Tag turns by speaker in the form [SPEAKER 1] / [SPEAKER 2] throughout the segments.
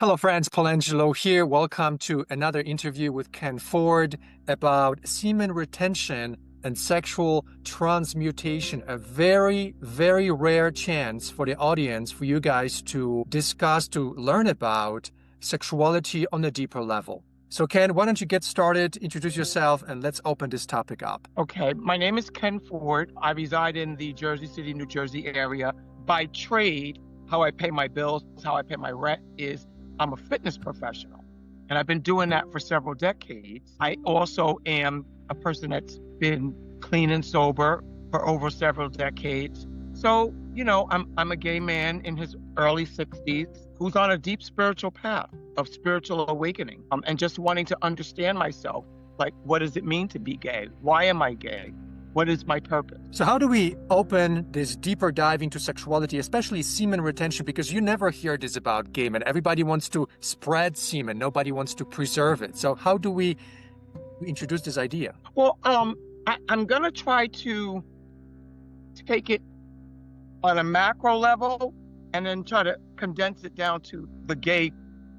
[SPEAKER 1] Hello, friends. Paul Angelo here. Welcome to another interview with Ken Ford about semen retention and sexual transmutation. A very, very rare chance for the audience, for you guys to discuss, to learn about sexuality on a deeper level. So, Ken, why don't you get started, introduce yourself, and let's open this topic up.
[SPEAKER 2] Okay, my name is Ken Ford. I reside in the Jersey City, New Jersey area. By trade, how I pay my bills, how I pay my rent is I'm a fitness professional, and I've been doing that for several decades. I also am a person that's been clean and sober for over several decades. So, I'm a gay man in his early 60s who's on a deep spiritual path of spiritual awakening, and just wanting to understand myself. Like, what does it mean to be gay? Why am I gay? What is my purpose?
[SPEAKER 1] So how do we open this deeper dive into sexuality, especially semen retention? Because you never hear this about gay men. Everybody wants to spread semen. Nobody wants to preserve it. So how do we introduce this idea?
[SPEAKER 2] Well, I'm going to try to take it on a macro level and then try to condense it down to the gay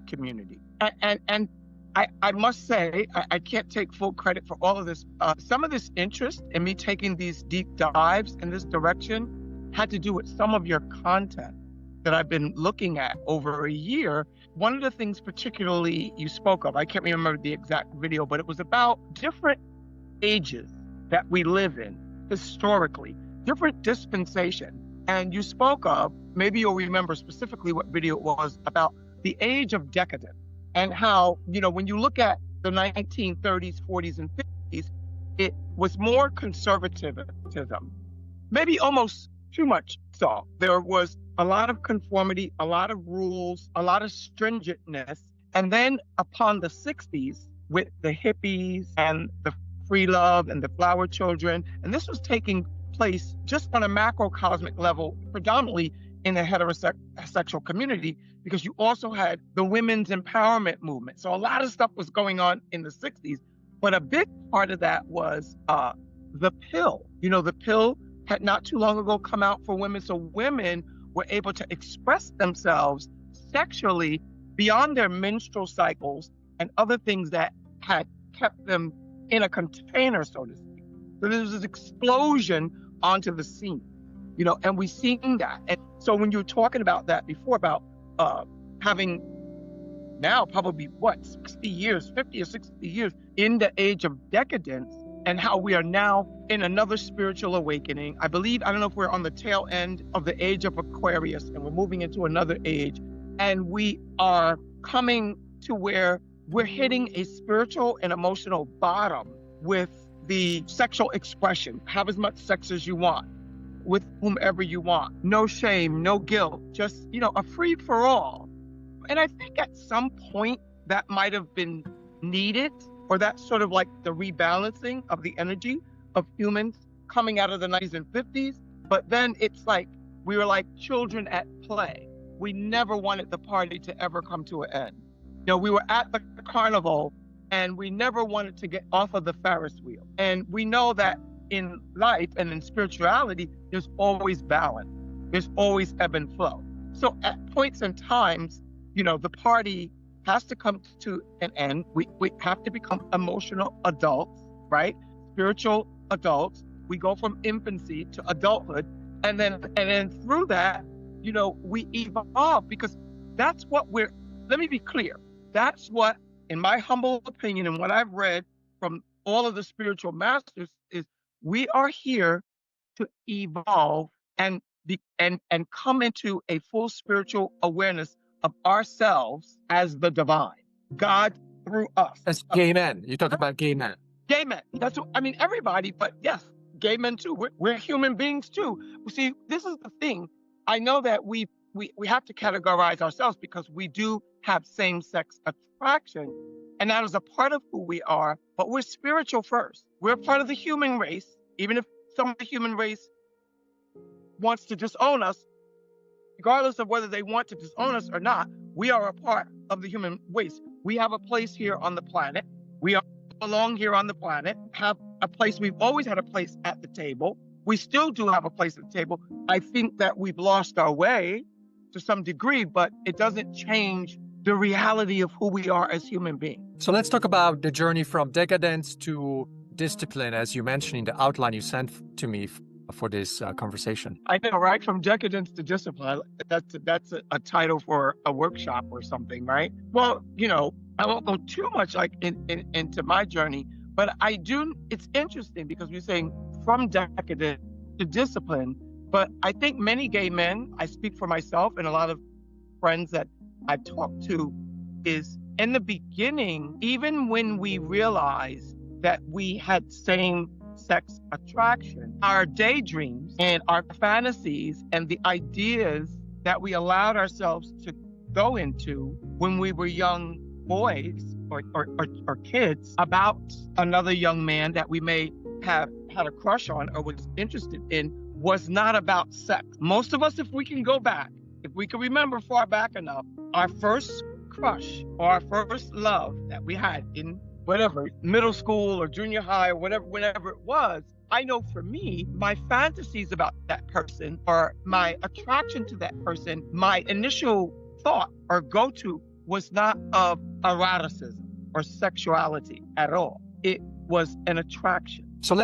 [SPEAKER 2] community. And I must say, I can't take full credit for all of this. Some of this interest in me taking these deep dives in this direction had to do with some of your content that I've been looking at over a year. One of the things particularly you spoke of, I can't remember the exact video, but it was about different ages that we live in historically, different dispensation. And you spoke of, maybe you'll remember specifically what video it was, about the age of decadence. And how, when you look at the 1930s, 40s, and 50s, it was more conservatism, maybe almost too much so. There was a lot of conformity, a lot of rules, a lot of stringentness. And then upon the 60s, with the hippies and the free love and the flower children, and this was taking place just on a macrocosmic level, predominantly in the heterosexual community, because you also had the women's empowerment movement. So a lot of stuff was going on in the 60s, but a big part of that was the pill. The pill had not too long ago come out for women, so women were able to express themselves sexually beyond their menstrual cycles and other things that had kept them in a container, so to speak. So there was this explosion onto the scene, and we've seen that. And so when you were talking about that before, about having now probably 60 years, 50 or 60 years in the age of decadence, and how we are now in another spiritual awakening. I don't know if we're on the tail end of the age of Aquarius and we're moving into another age, and we are coming to where we're hitting a spiritual and emotional bottom with the sexual expression. Have as much sex as you want, with whomever you want. No shame, no guilt, just, a free for all. And I think at some point that might have been needed, or that's sort of like the rebalancing of the energy of humans coming out of the 90s and 50s. But then it's like we were like children at play. We never wanted the party to ever come to an end. We were at the carnival and we never wanted to get off of the Ferris wheel. And we know that in life and in spirituality, there's always balance. There's always ebb and flow. So at points and times, the party has to come to an end. We have to become emotional adults, right? Spiritual adults. We go from infancy to adulthood. And then through that, we evolve, because that's what let me be clear. That's what, in my humble opinion, and what I've read from all of the spiritual masters, is we are here to evolve and come into a full spiritual awareness of ourselves as the divine, God through us.
[SPEAKER 1] As gay men. You talk about gay men.
[SPEAKER 2] Gay men. That's what, everybody, but yes, gay men too. We're human beings too. See, this is the thing. I know that we have to categorize ourselves because we do have same-sex attraction, and that is a part of who we are, but we're spiritual first. We're part of the human race, even if some of the human race wants to disown us. Regardless of whether they want to disown us or not, we are a part of the human race. We have a place here on the planet. We belong here on the planet, have a place. We've always had a place at the table. We still do have a place at the table. I think that we've lost our way to some degree, but it doesn't change the reality of who we are as human beings.
[SPEAKER 1] So let's talk about the journey from decadence to discipline, as you mentioned in the outline you sent to me for this conversation.
[SPEAKER 2] I know, right? From decadence to discipline. That's a title for a workshop or something, right? Well, I won't go too much into my journey, but I do. It's interesting because we're saying from decadence to discipline, but I think many gay men, I speak for myself and a lot of friends that I've talked to, is in the beginning, even when we realized that we had same-sex attraction, our daydreams and our fantasies and the ideas that we allowed ourselves to go into when we were young boys or kids about another young man that we may have had a crush on or was interested in was not about sex. Most of us, if we can go back, if we can remember far back enough, our first crush or our first love that we had in whatever, middle school or junior high or whenever it was, I know for me, my fantasies about that person or my attraction to that person, my initial thought or go-to was not of eroticism or sexuality at all. It was an attraction.
[SPEAKER 1] So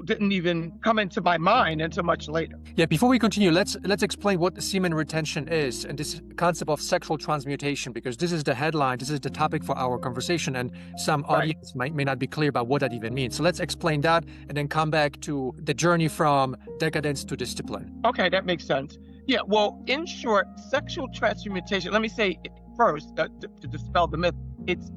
[SPEAKER 2] didn't even come into my mind until much later.
[SPEAKER 1] Yeah, before we continue, let's explain what semen retention is and this concept of sexual transmutation, because this is the headline, this is the topic for our conversation, and some audience may not be clear about what that even means. So let's explain that and then come back to the journey from decadence to discipline.
[SPEAKER 2] Okay, that makes sense. Yeah, well, in short, sexual transmutation, let me say first, to dispel the myth, it's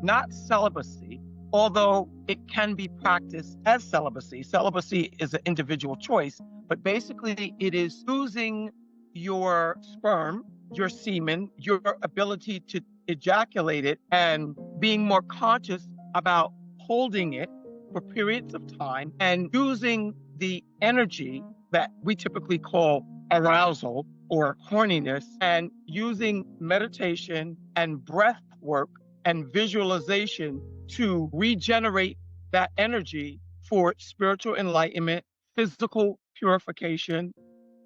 [SPEAKER 2] not celibacy, although it can be practiced as celibacy. Celibacy is an individual choice, but basically it is using your sperm, your semen, your ability to ejaculate it, and being more conscious about holding it for periods of time and using the energy that we typically call arousal or horniness, and using meditation and breath work and visualization to regenerate that energy for spiritual enlightenment, physical purification,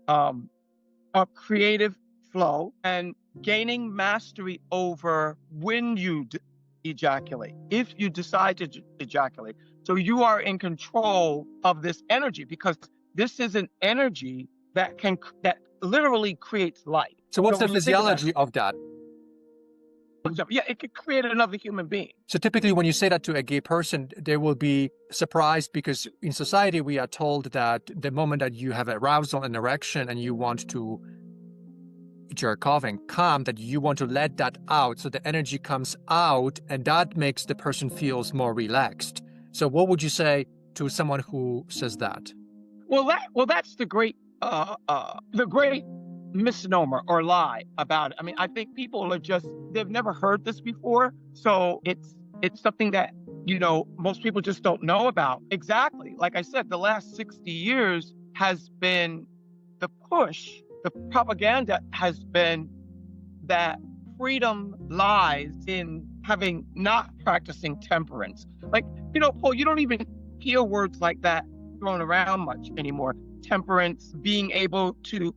[SPEAKER 2] a creative flow, and gaining mastery over when you ejaculate, if you decide to ejaculate. So you are in control of this energy, because this is an energy that literally creates life.
[SPEAKER 1] So what's the physiology of that?
[SPEAKER 2] Yeah, it could create another human being.
[SPEAKER 1] So typically when you say that to a gay person, they will be surprised, because in society we are told that the moment that you have arousal and erection and you want to jerk off and come, that you want to let that out, so the energy comes out and that makes the person feels more relaxed. So what would you say to someone who says that?
[SPEAKER 2] Well, that's the great misnomer or lie about it. I mean, I think people they've never heard this before. So it's something that, most people just don't know about. Exactly. Like I said, the last 60 years has been the push, the propaganda has been that freedom lies in not practicing temperance. Like, Paul, you don't even hear words like that thrown around much anymore. Temperance, being able to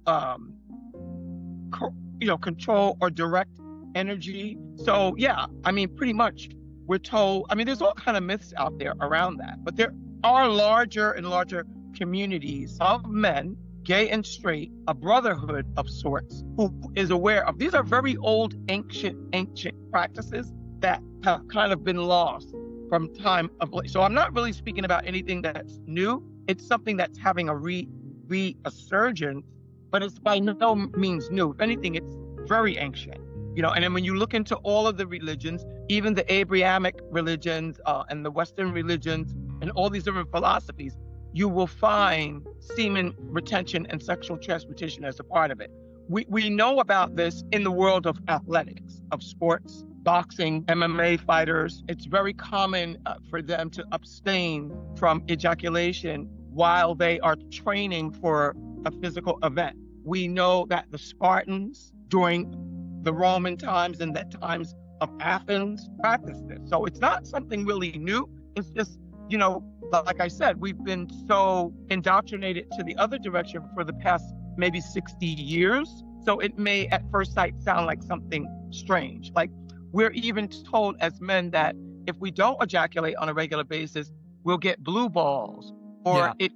[SPEAKER 2] control or direct energy. So yeah, I mean, pretty much we're told, I mean, there's all kind of myths out there around that, but there are larger and larger communities of men, gay and straight, a brotherhood of sorts, who is aware of. These are very old, ancient practices that have kind of been lost from time of late. So I'm not really speaking about anything that's new. It's something that's having a resurgence, but it's by no means new. If anything, it's very ancient. And then when you look into all of the religions, even the Abrahamic religions and the Western religions and all these different philosophies, you will find semen retention and sexual transmutation as a part of it. We know about this in the world of athletics, of sports, boxing, MMA fighters. It's very common for them to abstain from ejaculation while they are training for a physical event. We know that the Spartans during the Roman times and the times of Athens practiced this. So it's not something really new. It's just, like I said, we've been so indoctrinated to the other direction for the past maybe 60 years. So it may at first sight sound like something strange. Like, we're even told as men that if we don't ejaculate on a regular basis, we'll get blue balls, or
[SPEAKER 1] Yeah.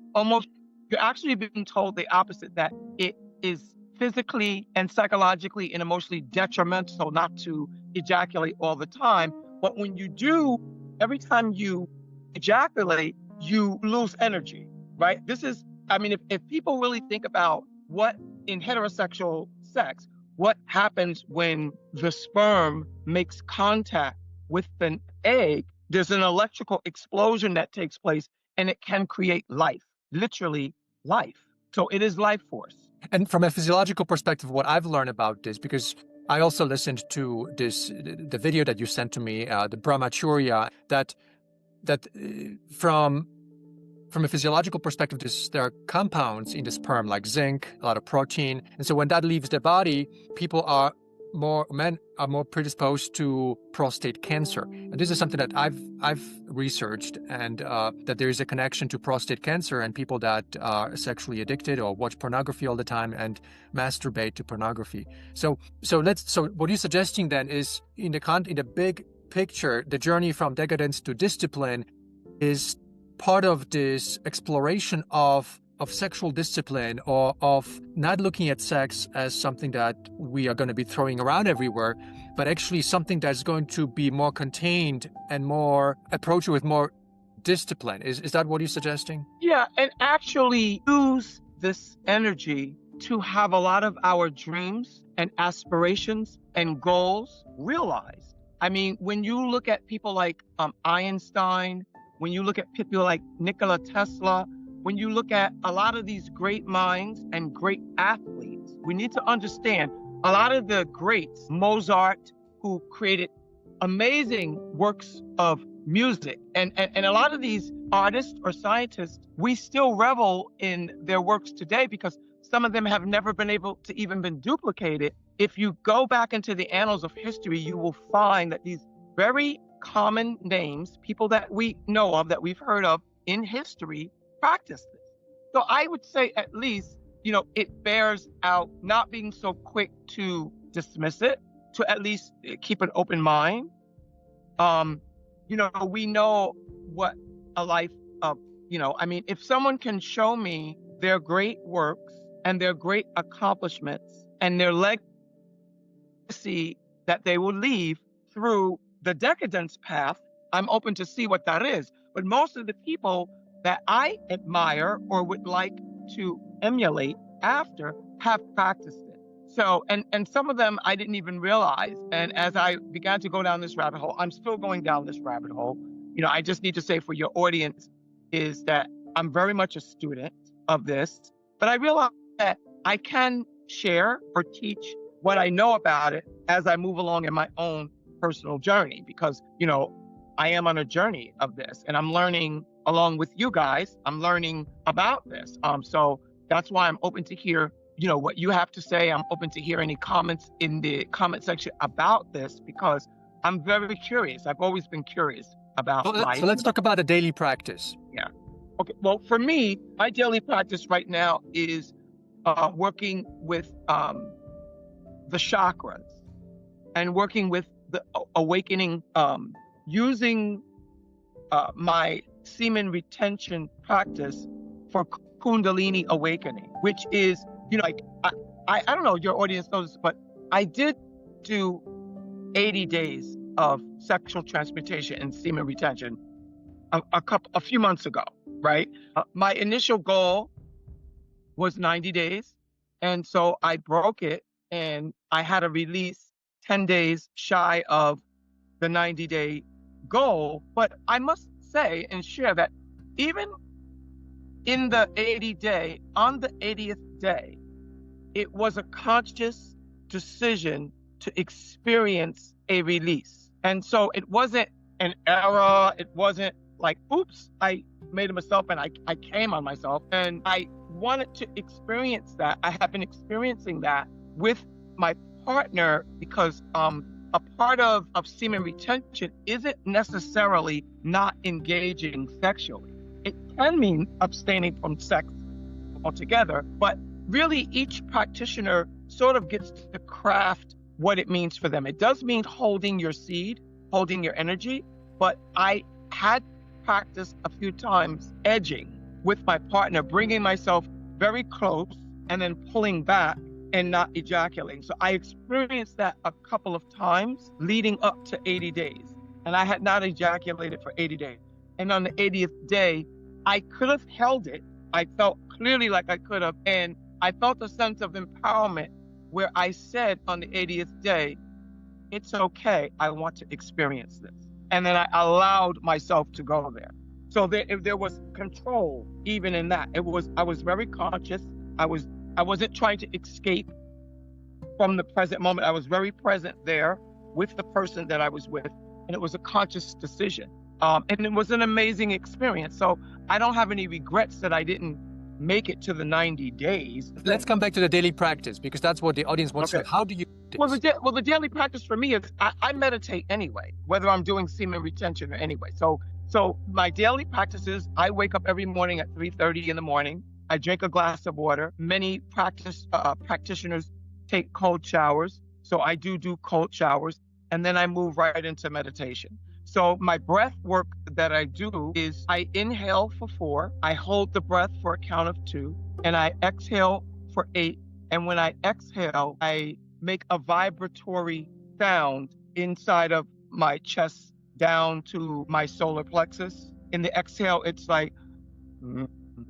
[SPEAKER 2] you're actually being told the opposite, that it is physically and psychologically and emotionally detrimental not to ejaculate all the time. But when you do, every time you ejaculate, you lose energy, right? If people really think about what in heterosexual sex, what happens when the sperm makes contact with an egg, there's an electrical explosion that takes place and it can create life, literally life. So it is life force.
[SPEAKER 1] And from a physiological perspective, what I've learned about this, because I also listened to the video that you sent to me, the brahmacharya, from a physiological perspective, there are compounds in the sperm like zinc, a lot of protein, and so when that leaves the body, men are more predisposed to prostate cancer. And this is something that I've researched, and that there is a connection to prostate cancer and people that are sexually addicted or watch pornography all the time and masturbate to pornography. So what you're suggesting then is in the big picture, the journey from decadence to discipline is part of this exploration of sexual discipline, or of not looking at sex as something that we are going to be throwing around everywhere, but actually something that's going to be more contained and more approached with more discipline. Is that what you're suggesting?
[SPEAKER 2] Yeah, and actually use this energy to have a lot of our dreams and aspirations and goals realized. I mean, when you look at people like Einstein, when you look at people like Nikola Tesla, when you look at a lot of these great minds and great athletes, we need to understand a lot of the greats, Mozart, who created amazing works of music, and a lot of these artists or scientists, we still revel in their works today because some of them have never been able to even been duplicated. If you go back into the annals of history, you will find that these very common names, people that we know of, that we've heard of in history, practice this. So I would say at least, it bears out not being so quick to dismiss it, to at least keep an open mind. We know what a life of, if someone can show me their great works and their great accomplishments and their legacy that they will leave through the decadence path, I'm open to see what that is. But most of the people that I admire or would like to emulate after have practiced it. So, and some of them I didn't even realize. And as I began to go down this rabbit hole, I'm still going down this rabbit hole. I just need to say for your audience is that I'm very much a student of this, but I realize that I can share or teach what I know about it as I move along in my own personal journey, because, I am on a journey of this and I'm learning along with you guys. I'm learning about this. So that's why I'm open to hear, what you have to say. I'm open to hear any comments in the comment section about this because I'm very curious. I've always been curious about life.
[SPEAKER 1] So let's talk about a daily practice.
[SPEAKER 2] Yeah. Okay. Well, for me, my daily practice right now is working with the chakras and working with the awakening, using my semen retention practice for Kundalini awakening, which is, I don't know, your audience knows, but I did do 80 days of sexual transmutation and semen retention a few months ago, right? My initial goal was 90 days. And so I broke it and I had a release 10 days shy of the 90-day goal. But I must say and share that even in the 80-day, on the 80th day, it was a conscious decision to experience a release. And so it wasn't an error. It wasn't like, oops, I made a mistake and I came on myself. And I wanted to experience that. I have been experiencing that with my partner because a part of semen retention isn't necessarily not engaging sexually. It can mean abstaining from sex altogether, but really each practitioner sort of gets to craft what it means for them. It does mean holding your seed, holding your energy, but I had practiced a few times edging with my partner, bringing myself very close and then pulling back and not ejaculating. So I experienced that a couple of times leading up to 80 days. And I had not ejaculated for 80 days. And on the 80th day, I could have held it. I felt clearly like I could have. And I felt a sense of empowerment where I said on the 80th day, it's okay, I want to experience this. And then I allowed myself to go there. So there was control even in that. I was very conscious. I wasn't trying to escape from the present moment. I was very present there with the person that I was with, and it was a conscious decision. And it was an amazing experience. So I don't have any regrets that I didn't make it to the 90 days.
[SPEAKER 1] Let's come back to the daily practice, because that's what the audience wants to know. How do you do
[SPEAKER 2] Well,
[SPEAKER 1] this?
[SPEAKER 2] the daily practice for me is I meditate anyway, whether I'm doing semen retention or anyway. So my daily practice is I wake up every morning at 3:30 in the morning. I drink a glass of water. Many practitioners take cold showers. So I do cold showers, and then I move right into meditation. So my breath work that I do is I inhale for 4, I hold the breath for a count of 2, and I exhale for 8. And when I exhale, I make a vibratory sound inside of my chest down to my solar plexus. In the exhale, it's like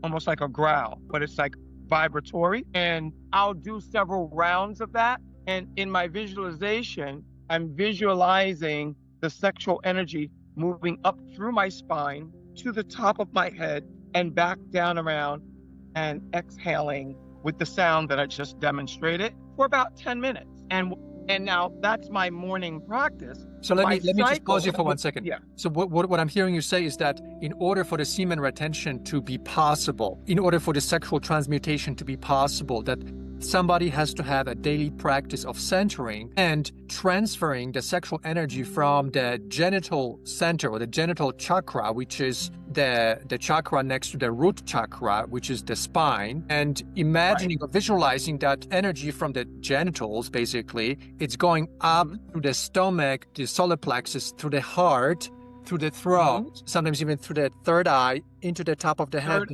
[SPEAKER 2] almost like a growl, but it's like vibratory. And I'll do several rounds of that. And in my visualization, I'm visualizing the sexual energy moving up through my spine to the top of my head and back down around, and exhaling with the sound that I just demonstrated for about 10 minutes. And now that's my morning practice.
[SPEAKER 1] So let me just pause you for 1 second.
[SPEAKER 2] Yeah.
[SPEAKER 1] So what I'm hearing you say is that in order for the semen retention to be possible, in order for the sexual transmutation to be possible, that somebody has to have a daily practice of centering and transferring the sexual energy from the genital center or the genital chakra, which is the chakra next to the root chakra, which is the spine, and imagining or visualizing that energy from the genitals, basically, it's going up through the stomach, the solar plexus, through the heart, through the throat, sometimes even through the third eye, into the top of the head,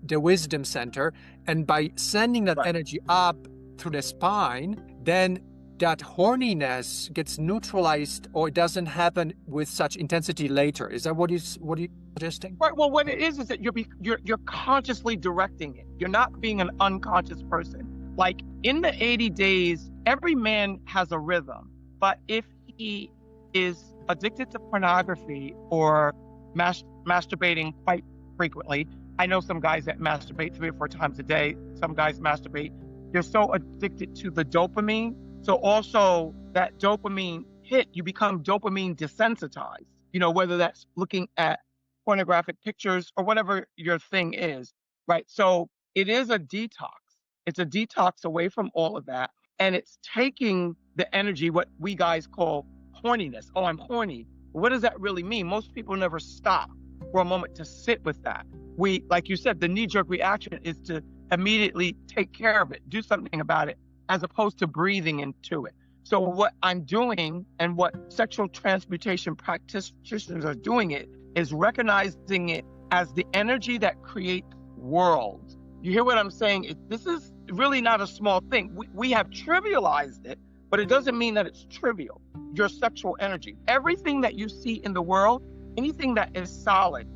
[SPEAKER 1] the wisdom center. And by sending that energy up through the spine, then that horniness gets neutralized, or it doesn't happen with such intensity later. Is that what you're suggesting?
[SPEAKER 2] Right. Well, what it is that you're consciously directing it. You're not being an unconscious person. Like in the 80 days, every man has a rhythm. But if he is addicted to pornography or masturbating quite frequently, I know some guys that masturbate 3 or 4 times a day. Some guys masturbate. They're so addicted to the dopamine. So also that dopamine hit, you become dopamine desensitized, whether that's looking at pornographic pictures or whatever your thing is, right? So it is a detox. It's a detox away from all of that. And it's taking the energy, what we guys call horniness. Oh, I'm horny. What does that really mean? Most people never stop for a moment to sit with that. We, like you said, the knee-jerk reaction is to immediately take care of it, do something about it, as opposed to breathing into it. So what I'm doing, and what sexual transmutation practitioners are doing, it is recognizing it as the energy that creates worlds. You hear what I'm saying? This is really not a small thing. We have trivialized it, but it doesn't mean that it's trivial. Your sexual energy, everything that you see in the world, anything that is solid,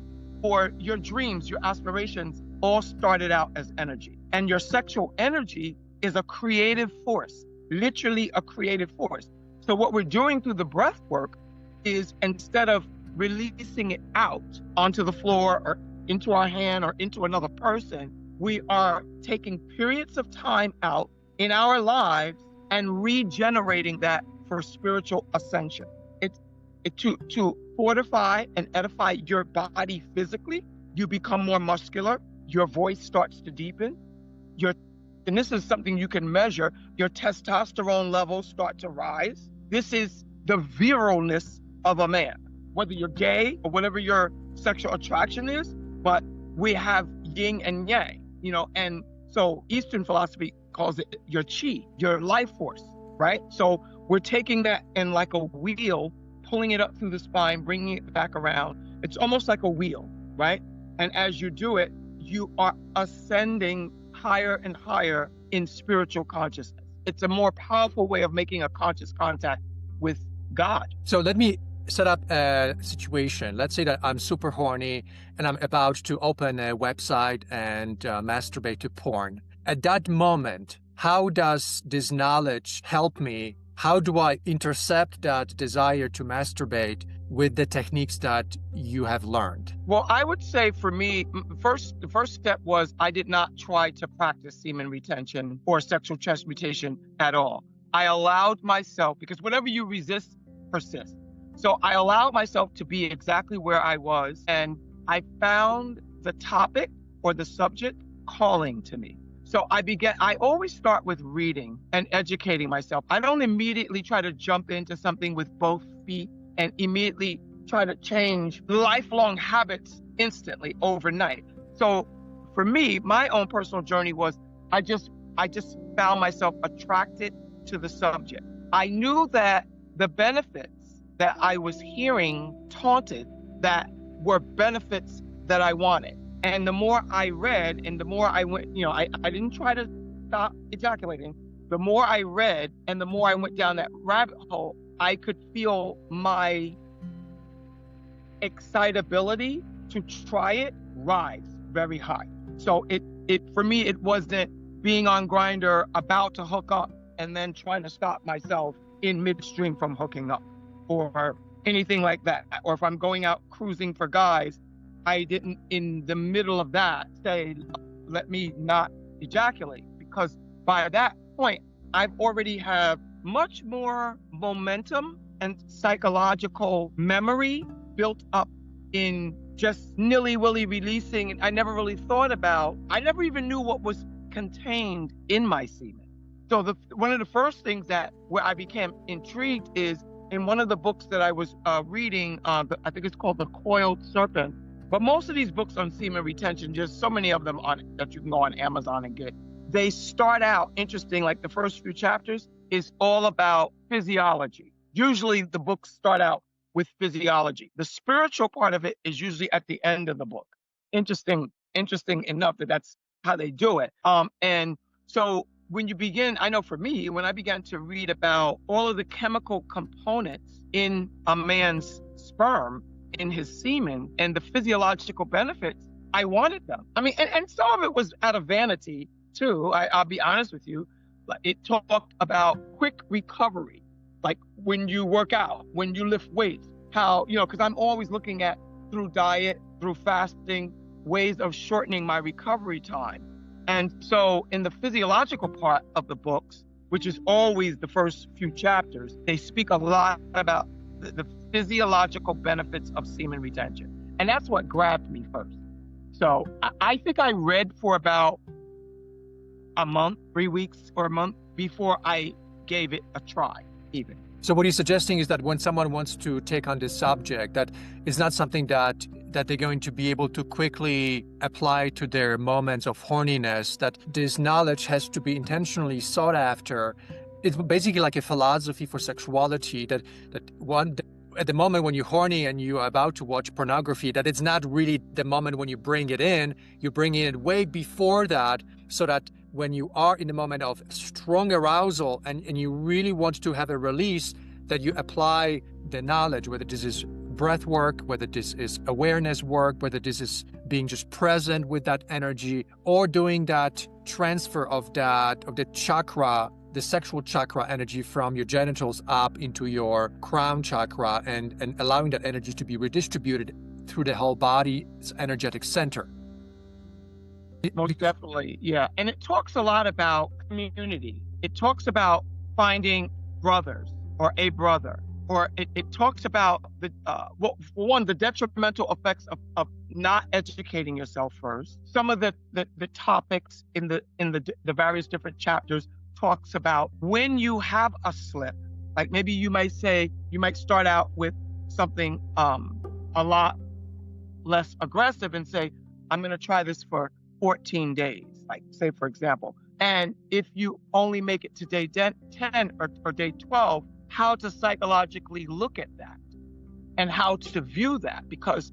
[SPEAKER 2] or your dreams, your aspirations, all started out as energy. And your sexual energy is a creative force, literally a creative force. So what we're doing through the breath work is, instead of releasing it out onto the floor or into our hand or into another person, we are taking periods of time out in our lives and regenerating that for spiritual ascension. It's to fortify and edify your body physically. You become more muscular. Your voice starts to deepen. And this is something you can measure. Your testosterone levels start to rise. This is the virilness of a man, whether you're gay or whatever your sexual attraction is. But we have yin and yang, and so Eastern philosophy calls it your chi, your life force, right? So we're taking that and like a wheel, pulling it up through the spine, bringing it back around. It's almost like a wheel, right? And as you do it, you are ascending higher and higher in spiritual consciousness. It's a more powerful way of making a conscious contact with God.
[SPEAKER 1] So let me set up a situation. Let's say that I'm super horny and I'm about to open a website and masturbate to porn. At that moment, how does this knowledge help me? How do I intercept that desire to masturbate with the techniques that you have learned?
[SPEAKER 2] Well, I would say for me, the first step was I did not try to practice semen retention or sexual transmutation at all. I allowed myself, because whatever you resist persists. So I allowed myself to be exactly where I was, and I found the topic or the subject calling to me. So I always start with reading and educating myself. I don't immediately try to jump into something with both feet and immediately try to change lifelong habits instantly overnight. So for me, my own personal journey was I just found myself attracted to the subject. I knew that the benefits that I was hearing taunted that were benefits that I wanted. And the more I read and the more I went, I didn't try to stop ejaculating. The more I read and the more I went down that rabbit hole, I could feel my excitability to try it rise very high. So for me, it wasn't being on Grindr about to hook up and then trying to stop myself in midstream from hooking up or anything like that. Or if I'm going out cruising for guys, I didn't in the middle of that say, let me not ejaculate, because by that point, I've already have much more momentum and psychological memory built up in just nilly-willy releasing. And I never even knew what was contained in my semen. So one of the first things where I became intrigued is in one of the books that I was reading, I think it's called The Coiled Serpent. But most of these books on semen retention, just so many of them that you can go on Amazon and get, they start out interesting. Like the first few chapters is all about physiology. Usually the books start out with physiology. The spiritual part of it is usually at the end of the book. Interesting enough that's how they do it. And so when you begin, I know for me, when I began to read about all of the chemical components in a man's sperm, in his semen, and the physiological benefits, I wanted them. I mean, and some of it was out of vanity too. I'll be honest with you. It talked about quick recovery, like when you work out, when you lift weights, how, because I'm always looking at through diet, through fasting, ways of shortening my recovery time. And so in the physiological part of the books, which is always the first few chapters, they speak a lot about the physiological benefits of semen retention. And that's what grabbed me first. So I think I read for about a month, 3 weeks or a month before I gave it a try even.
[SPEAKER 1] So what you're suggesting is that when someone wants to take on this subject, that is not something that they're going to be able to quickly apply to their moments of horniness, that this knowledge has to be intentionally sought after. It's basically like a philosophy for sexuality that at the moment when you're horny and you're about to watch pornography, that it's not really the moment when you bring it in, you're bringing it way before that, so that when you are in the moment of strong arousal and you really want to have a release, that you apply the knowledge, whether this is breath work, whether this is awareness work, whether this is being just present with that energy, or doing that transfer of the chakra, the sexual chakra energy from your genitals up into your crown chakra and allowing that energy to be redistributed through the whole body's energetic center.
[SPEAKER 2] Most definitely, yeah. And it talks a lot about community. It talks about finding brothers or a brother, or it talks about the detrimental effects of not educating yourself first. Some of the topics in the various different chapters talks about when you have a slip, like maybe you might start out with something a lot less aggressive and say, I'm going to try this for 14 days, like say, for example. And if you only make it to day 10 or day 12, how to psychologically look at that and how to view that, because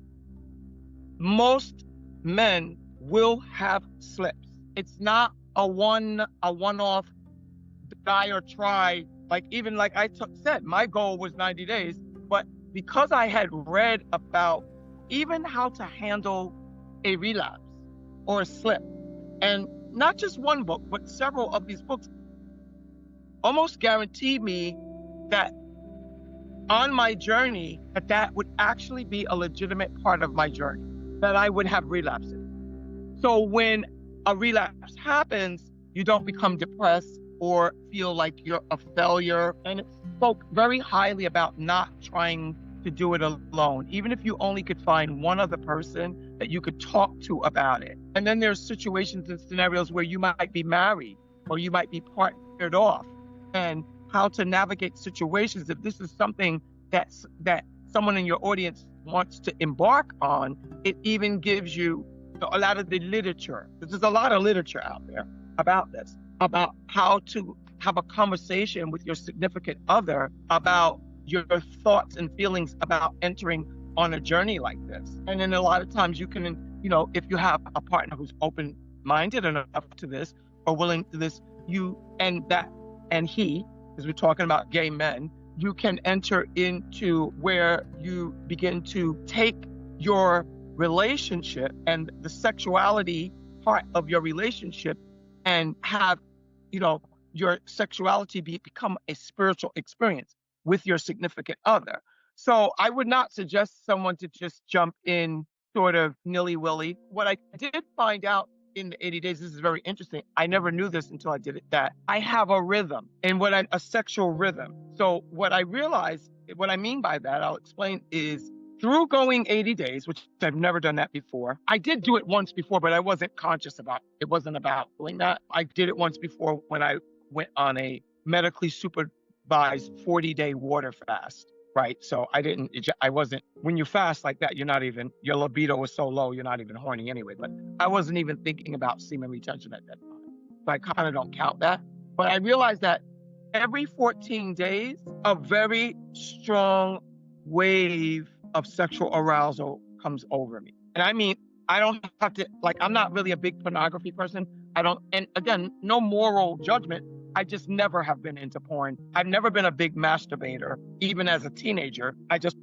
[SPEAKER 2] most men will have slips. It's not a one-off die or try. Like, even like I said, my goal was 90 days, but because I had read about even how to handle a relapse or a slip, and not just one book, but several of these books almost guaranteed me that on my journey, that would actually be a legitimate part of my journey, that I would have relapses. So when a relapse happens, you don't become depressed or feel like you're a failure. And it spoke very highly about not trying to do it alone, even if you only could find one other person that you could talk to about it. And then there's situations and scenarios where you might be married or you might be partnered off, and how to navigate situations. If this is something that someone in your audience wants to embark on, it even gives you a lot of the literature. There's a lot of literature out there about this, about how to have a conversation with your significant other about your thoughts and feelings about entering on a journey like this. And then a lot of times you can, if you have a partner who's open-minded enough to this or willing to this, and he, because we're talking about gay men, you can enter into where you begin to take your relationship and the sexuality part of your relationship and have, your sexuality become a spiritual experience with your significant other. So I would not suggest someone to just jump in sort of nilly-willy. What I did find out in the 80 days, this is very interesting. I never knew this until I did it, that I have a rhythm, and a sexual rhythm. So what I realized, what I mean by that, I'll explain, is through going 80 days, which I've never done that before. I did do it once before, but I wasn't conscious about it. It wasn't about doing that. I did it once before when I went on a medically supervised 40-day water fast. Right. So I wasn't, when you fast like that, your libido was so low, you're not even horny anyway. But I wasn't even thinking about semen retention at that time. So I kind of don't count that. But I realized that every 14 days, a very strong wave of sexual arousal comes over me. And I mean, I don't have to, I'm not really a big pornography person. And again, no moral judgment. I just never have been into porn. I've never been a big masturbator, even as a teenager. I just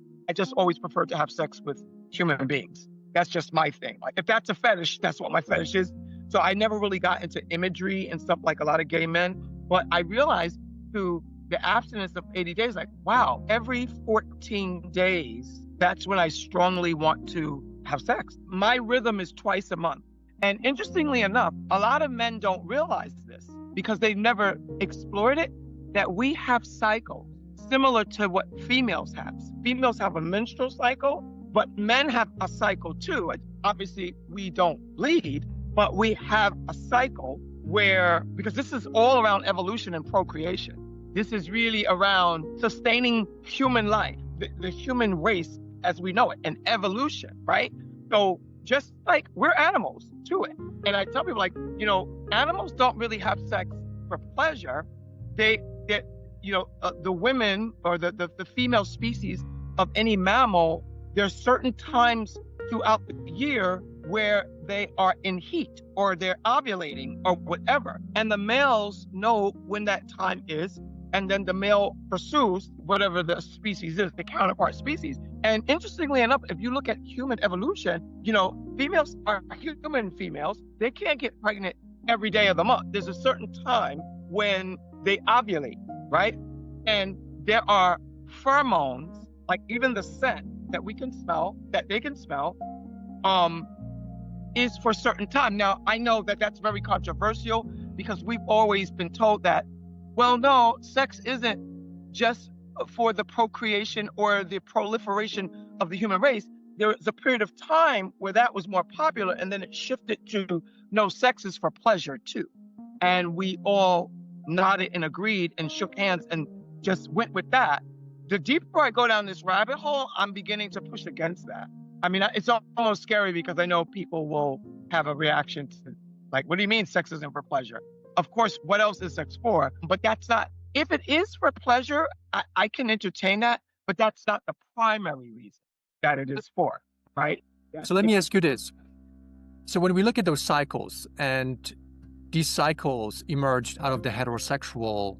[SPEAKER 2] always preferred to have sex with human beings. That's just my thing. If that's a fetish, that's what my fetish is. So I never really got into imagery and stuff like a lot of gay men. But I realized through the abstinence of 80 days, wow, every 14 days, that's when I strongly want to have sex. My rhythm is twice a month. And interestingly enough, a lot of men don't realize this because they've never explored it, that we have cycles similar to what females have. Females have a menstrual cycle, but men have a cycle too. Obviously, we don't bleed, but we have a cycle where, because this is all around evolution and procreation. This is really around sustaining human life, the human race as we know it, and evolution, right? So just like we're animals to it. And I tell people, animals don't really have sex for pleasure. The women or the female species of any mammal, there's certain times throughout the year where they are in heat or they're ovulating or whatever. And the males know when that time is. And then the male pursues whatever the species is, the counterpart species. And interestingly enough, if you look at human evolution, females are human females. They can't get pregnant every day of the month. There's a certain time when they ovulate, right? And there are pheromones, like even the scent that we can smell, that they can smell, is for a certain time. Now, I know that that's very controversial because we've always been told that, well, no, sex isn't just for the procreation or the proliferation of the human race. There was a period of time where that was more popular, and then it shifted to, no, sex is for pleasure too. And we all nodded and agreed and shook hands and just went with that. The deeper I go down this rabbit hole, I'm beginning to push against that. I mean, it's almost scary because I know people will have a reaction to, what do you mean sex isn't for pleasure? Of course, what else is sex for? But that's not If it is for pleasure, I can entertain that, but that's not the primary reason that it is for, right?
[SPEAKER 1] So let me ask you this. So when we look at those cycles, and these cycles emerged out of the heterosexual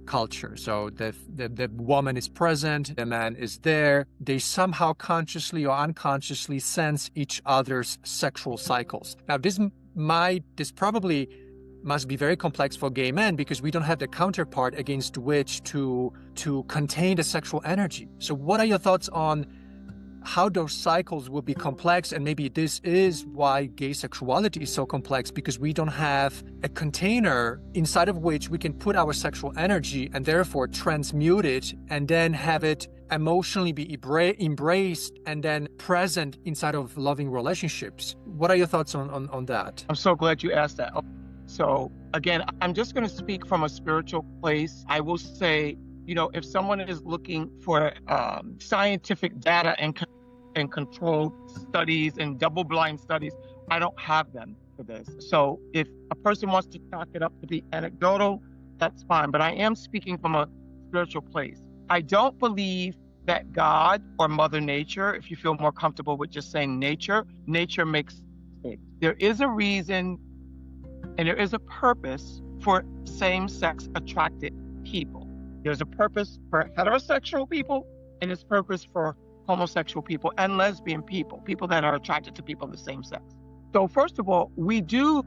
[SPEAKER 1] culture. So the woman is present, the man is there. They somehow consciously or unconsciously sense each other's sexual cycles. Now, this probably must be very complex for gay men because we don't have the counterpart against which to contain the sexual energy. So what are your thoughts on how those cycles will be complex? And maybe this is why gay sexuality is so complex, because we don't have a container inside of which we can put our sexual energy and therefore transmute it and then have it emotionally be embraced and then present inside of loving relationships. What are your thoughts on that?
[SPEAKER 2] I'm so glad you asked that. So again, I'm just going to speak from a spiritual place. I will say, if someone is looking for scientific data and controlled studies and double-blind studies, I don't have them for this. So if a person wants to chalk it up to be anecdotal, that's fine. But I am speaking from a spiritual place. I don't believe that God or Mother Nature, if you feel more comfortable with just saying nature makes mistakes. There is a reason and there is a purpose for same-sex attracted people. There's a purpose for heterosexual people, and there's purpose for homosexual people and lesbian people that are attracted to people of the same sex. So first of all, we do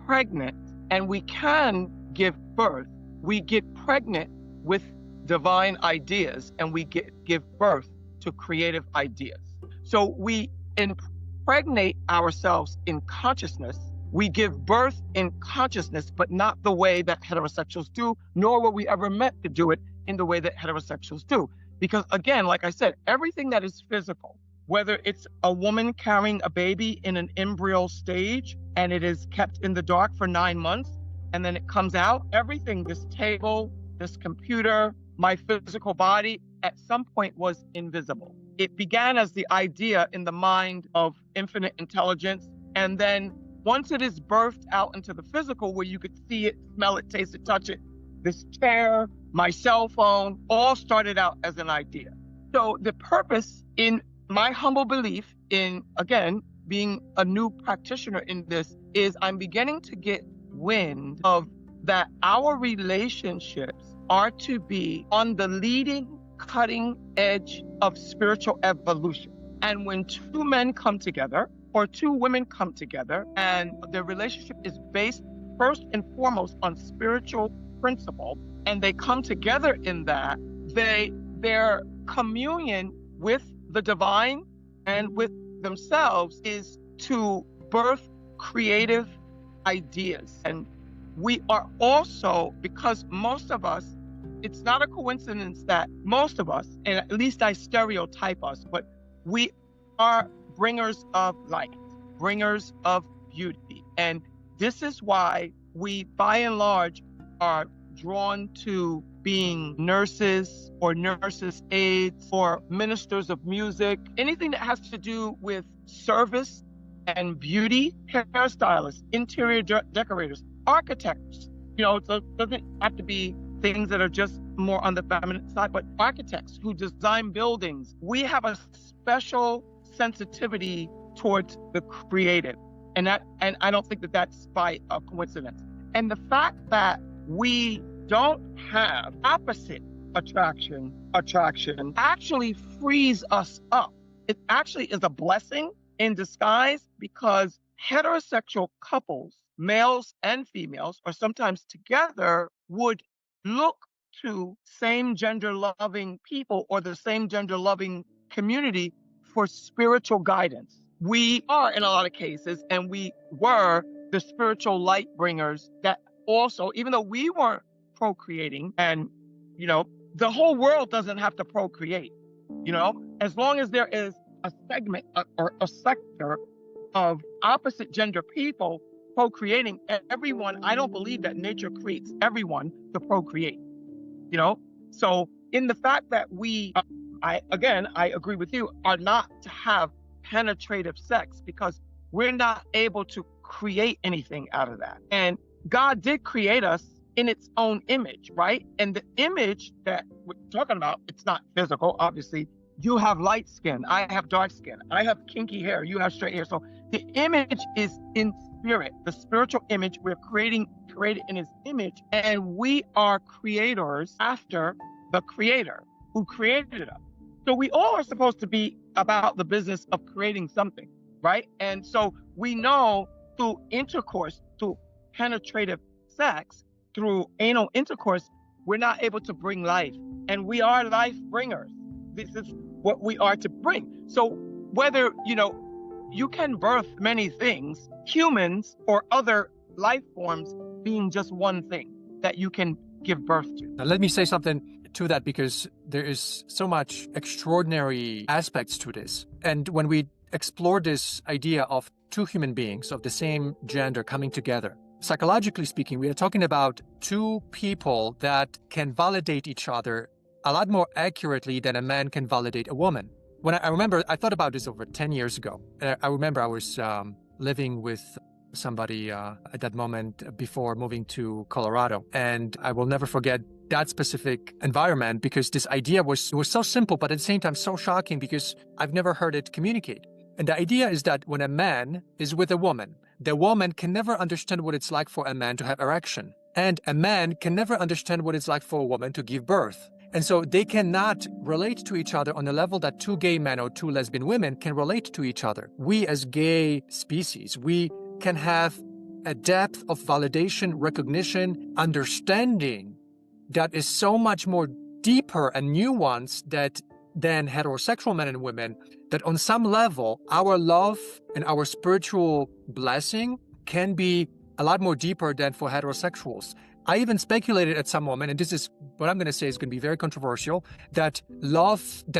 [SPEAKER 2] pregnant and we can give birth. We get pregnant with divine ideas and we give birth to creative ideas. So we impregnate ourselves in consciousness. We give birth in consciousness, but not the way that heterosexuals do, nor were we ever meant to do it in the way that heterosexuals do. Because again, like I said, everything that is physical, whether it's a woman carrying a baby in an embryo stage and it is kept in the dark for 9 months and then it comes out, everything, this table, this computer, my physical body, at some point was invisible. It began as the idea in the mind of infinite intelligence, and then once it is birthed out into the physical where you could see it, smell it, taste it, touch it, this chair, my cell phone, all started out as an idea. So the purpose, in my humble belief, in, again, being a new practitioner in this, is I'm beginning to get wind of that our relationships are to be on the leading, cutting edge of spiritual evolution. And when two men come together, or two women come together, and their relationship is based first and foremost on spiritual principle, and they come together in that, their communion with the divine and with themselves is to birth creative ideas. And we are also, because most of us, it's not a coincidence that most of us, and at least I stereotype us, but we are bringers of light, bringers of beauty. And this is why we, by and large, are drawn to being nurses or nurses' aides or ministers of music, anything that has to do with service and beauty, hairstylists, interior decorators, architects. So it doesn't have to be things that are just more on the feminine side, but architects who design buildings. We have a special sensitivity towards the creative, and I don't think that that's by a coincidence. And the fact that we don't have opposite attraction actually frees us up. It actually is a blessing in disguise, because heterosexual couples, males and females, or sometimes together, would look to same gender loving people or the same gender loving community for spiritual guidance. We are, in a lot of cases, and we were the spiritual light bringers that also, even though we weren't procreating, and, the whole world doesn't have to procreate, as long as there is a segment or a sector of opposite gender people procreating, everyone, I don't believe that nature creates everyone to procreate, So in the fact that we, I agree with you, are not to have penetrative sex, because we're not able to create anything out of that. And God did create us in its own image, right? And the image that we're talking about, it's not physical, obviously. You have light skin, I have dark skin, I have kinky hair, you have straight hair. So the image is in spirit, the spiritual image. We're created in his image, and we are creators after the creator who created us. So we all are supposed to be about the business of creating something, right? And so we know through intercourse, through penetrative sex, through anal intercourse, we're not able to bring life, and we are life bringers. This is what we are to bring. So whether, you can birth many things, humans or other life forms being just one thing that you can give birth to.
[SPEAKER 1] Now, let me say something to that, because there is so much extraordinary aspects to this. And when we explore this idea of two human beings of the same gender coming together, psychologically speaking, we are talking about two people that can validate each other a lot more accurately than a man can validate a woman. When I remember, I thought about this over 10 years ago. I remember I was living with somebody at that moment before moving to Colorado. And I will never forget that specific environment, because this idea was so simple, but at the same time so shocking, because I've never heard it communicate. And the idea is that when a man is with a woman, the woman can never understand what it's like for a man to have erection. And a man can never understand what it's like for a woman to give birth. And so they cannot relate to each other on the level that two gay men or two lesbian women can relate to each other. We as gay species, we can have a depth of validation, recognition, understanding that is so much more deeper and nuanced than heterosexual men and women, that on some level, our love and our spiritual blessing can be a lot more deeper than for heterosexuals. I even speculated at some moment, and this is what I'm going to say is going to be very controversial, that the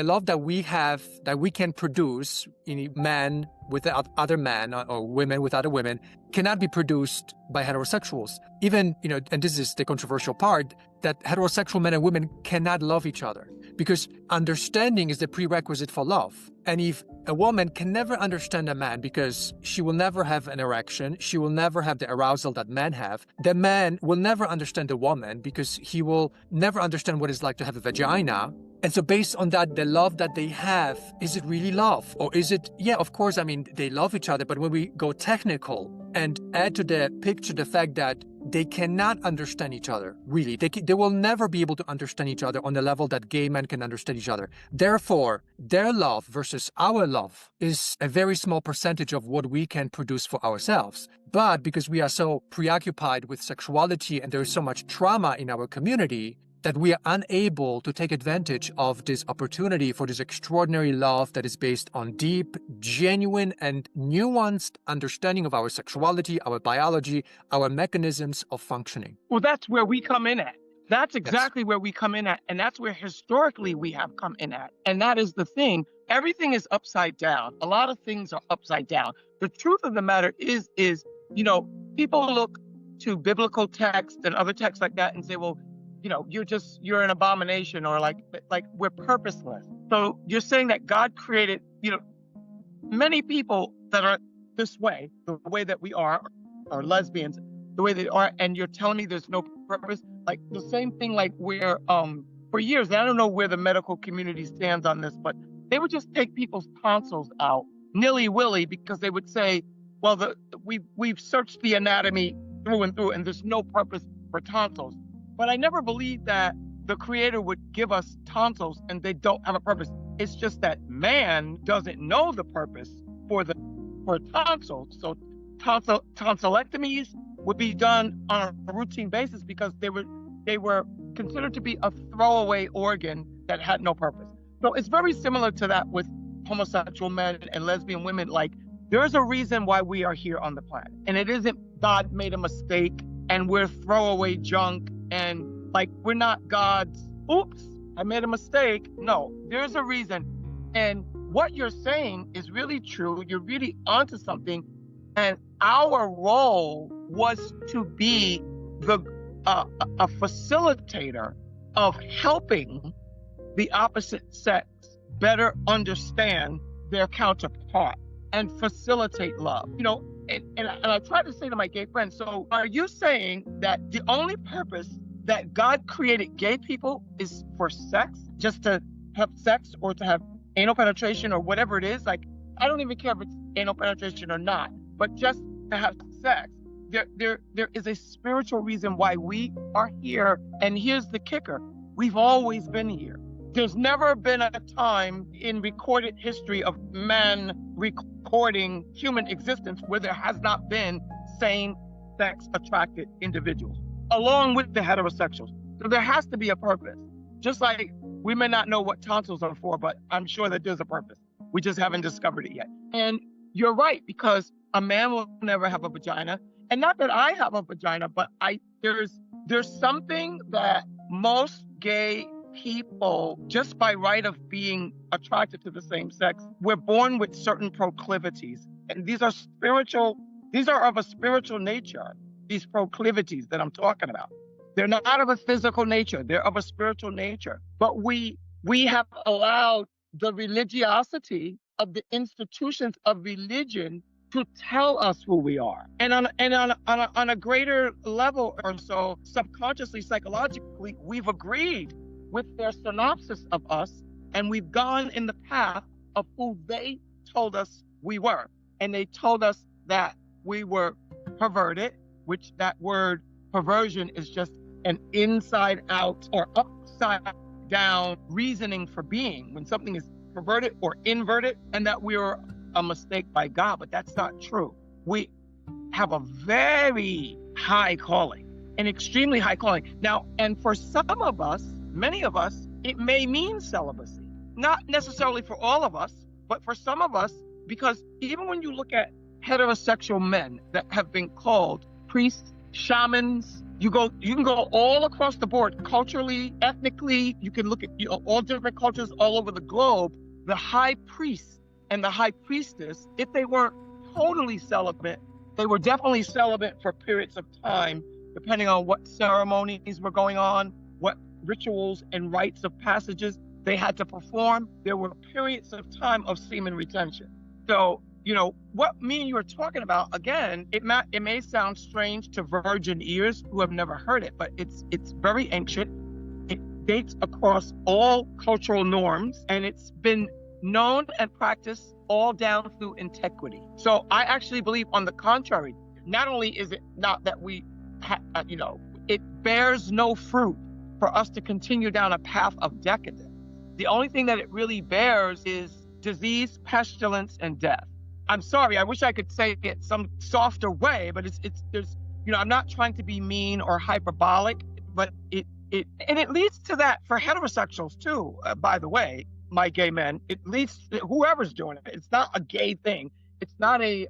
[SPEAKER 1] love that we have, that we can produce in men with other men or women with other women, cannot be produced by heterosexuals. Even, and this is the controversial part, that heterosexual men and women cannot love each other, because understanding is the prerequisite for love. And if a woman can never understand a man because she will never have an erection, she will never have the arousal that men have, the man will never understand the woman because he will never understand what it's like to have a vagina. And so based on that, the love that they have, is it really love? Or is it, yeah, of course, they love each other, but when we go technical and add to the picture the fact that they cannot understand each other, really. They will never be able to understand each other on the level that gay men can understand each other. Therefore, their love versus our love is a very small percentage of what we can produce for ourselves. But because we are so preoccupied with sexuality and there is so much trauma in our community, that we are unable to take advantage of this opportunity for this extraordinary love that is based on deep, genuine, and nuanced understanding of our sexuality, our biology, our mechanisms of functioning.
[SPEAKER 2] Well, that's where we come in at. That's exactly where we come in at. And that's where historically we have come in at. And that is the thing. Everything is upside down. A lot of things are upside down. The truth of the matter is, people look to biblical texts and other texts like that and say, well, you're an abomination, or like we're purposeless. So you're saying that God created, many people that are this way, the way that we are lesbians, the way they are, and you're telling me there's no purpose? Like the same thing, like where, for years, and I don't know where the medical community stands on this, but they would just take people's tonsils out nilly-willy because they would say, well, we've searched the anatomy through and through, and there's no purpose for tonsils. But I never believed that the Creator would give us tonsils and they don't have a purpose. It's just that man doesn't know the purpose for tonsils. So tonsillectomies would be done on a routine basis because they were considered to be a throwaway organ that had no purpose. So it's very similar to that with homosexual men and lesbian women. Like, there's a reason why we are here on the planet, and it isn't God made a mistake and we're throwaway junk. And like, we're not God's, oops, I made a mistake. No, there's a reason. And what you're saying is really true. You're really onto something. And our role was to be a facilitator of helping the opposite sex better understand their counterpart and facilitate love. I try to say to my gay friends, so are you saying that the only purpose that God created gay people is for sex, just to have sex or to have anal penetration or whatever it is? Like, I don't even care if it's anal penetration or not, but just to have sex. There is a spiritual reason why we are here. And here's the kicker. We've always been here. There's never been a time in recorded history of man recording human existence where there has not been same-sex attracted individuals, along with the heterosexuals. So there has to be a purpose. Just like we may not know what tonsils are for, but I'm sure that there's a purpose. We just haven't discovered it yet. And you're right, because a man will never have a vagina. And not that I have a vagina, but there's something that most gay people, just by right of being attracted to the same sex, we're born with certain proclivities. And these are of a spiritual nature, these proclivities that I'm talking about. They're not of a physical nature, they're of a spiritual nature. But we have allowed the religiosity of the institutions of religion to tell us who we are. And on a greater level or so, subconsciously, psychologically, we've agreed with their synopsis of us, and we've gone in the path of who they told us we were. And they told us that we were perverted, which that word perversion is just an inside out or upside down reasoning for being, when something is perverted or inverted, and that we were a mistake by God. But that's not true. We have a very high calling, an extremely high calling. Now, and for some of us, many of us, it may mean celibacy. Not necessarily for all of us, but for some of us, because even when you look at heterosexual men that have been called priests, shamans, you can go all across the board, culturally, ethnically. You can look at all different cultures all over the globe. The high priest and the high priestess, if they weren't totally celibate, they were definitely celibate for periods of time, depending on what ceremonies were going on, what rituals and rites of passages they had to perform. There were periods of time of semen retention. So, what me and you are talking about, again, it may sound strange to virgin ears who have never heard it, but it's very ancient. It dates across all cultural norms, and it's been known and practiced all down through antiquity. So I actually believe, on the contrary, not only is it not that it bears no fruit for us to continue down a path of decadence. The only thing that it really bears is disease, pestilence, and death. I'm sorry, I wish I could say it some softer way, but there's I'm not trying to be mean or hyperbolic, but it leads to that for heterosexuals too, by the way, my gay men. It leads to whoever's doing it. It's not a gay thing. It's not an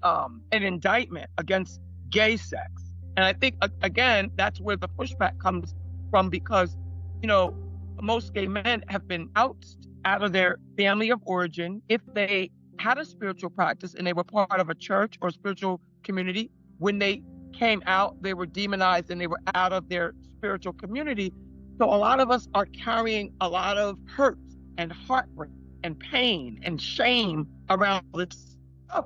[SPEAKER 2] indictment against gay sex. And I think, again, that's where the pushback comes from, because, most gay men have been ousted out of their family of origin. If they had a spiritual practice and they were part of a church or spiritual community, when they came out, they were demonized and they were out of their spiritual community. So a lot of us are carrying a lot of hurt and heartbreak and pain and shame around this stuff.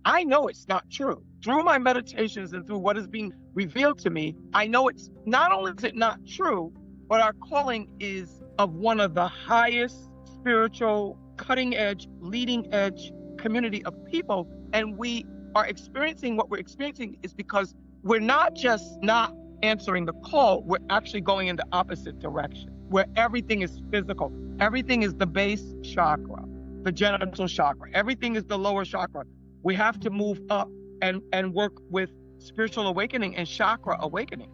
[SPEAKER 2] I know it's not true. Through my meditations and through what is being revealed to me, I know it's not only is it not true, but our calling is of one of the highest spiritual, cutting edge, leading edge community of people. And we are experiencing what we're experiencing is because we're not just not answering the call, we're actually going in the opposite direction, where everything is physical. Everything is the base chakra, the genital chakra. Everything is the lower chakra. We have to move up and work with spiritual awakening and chakra awakening.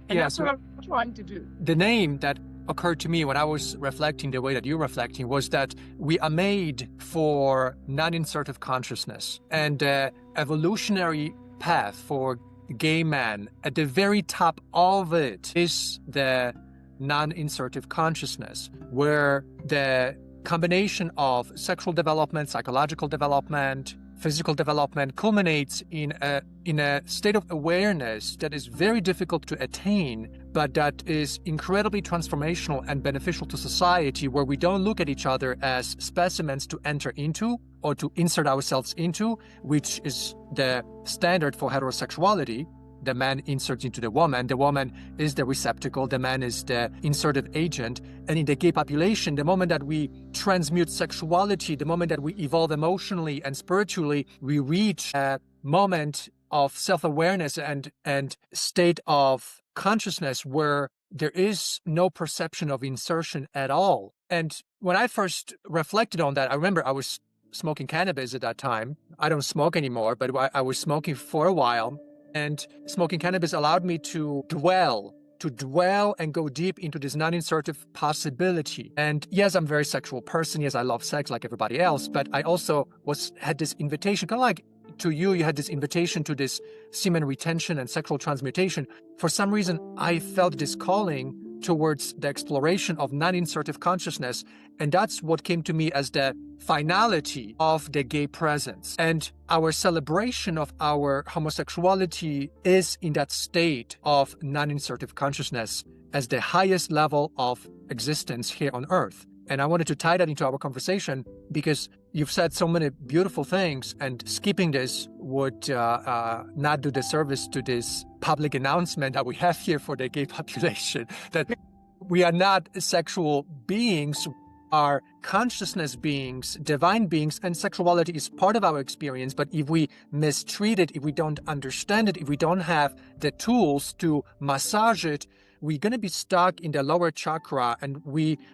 [SPEAKER 2] And that's what I'm trying to do.
[SPEAKER 1] The name that occurred to me when I was reflecting the way that you're reflecting was that we are made for non-insertive consciousness, and the evolutionary path for gay men, at the very top of it is the non-insertive consciousness, where the combination of sexual development, psychological development, physical development culminates in a state of awareness that is very difficult to attain, but that is incredibly transformational and beneficial to society, where we don't look at each other as specimens to enter into or to insert ourselves into, which is the standard for heterosexuality. The man inserts into the woman is the receptacle, the man is the insertive agent. And in the gay population, the moment that we transmute sexuality, the moment that we evolve emotionally and spiritually, we reach a moment of self-awareness and state of consciousness where there is no perception of insertion at all. And when I first reflected on that, I remember I was smoking cannabis at that time. I don't smoke anymore, but I was smoking for a while. And smoking cannabis allowed me to dwell and go deep into this non-insertive possibility. And yes, I'm a very sexual person. Yes, I love sex like everybody else, but I also had this invitation, kind of like to you had this invitation to this semen retention and sexual transmutation. For some reason, I felt this calling towards the exploration of non-insertive consciousness. And that's what came to me as the finality of the gay presence. And our celebration of our homosexuality is in that state of non-insertive consciousness as the highest level of existence here on Earth. And I wanted to tie that into our conversation because you've said so many beautiful things, and skipping this would not do the service to this public announcement that we have here for the gay population, that we are not sexual beings, are consciousness beings, divine beings, and sexuality is part of our experience. But if we mistreat it, if we don't understand it, if we don't have the tools to massage it, we're going to be stuck in the lower chakra, and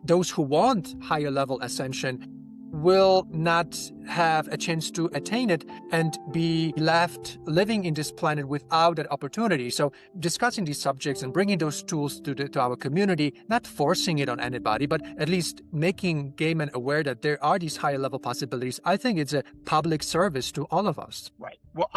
[SPEAKER 1] those who want higher level ascension will not have a chance to attain it and be left living in this planet without that opportunity. So discussing these subjects and bringing those tools to our community, not forcing it on anybody, but at least making gay men aware that there are these higher level possibilities, I think it's a public service to all of us.
[SPEAKER 2] Right. Well,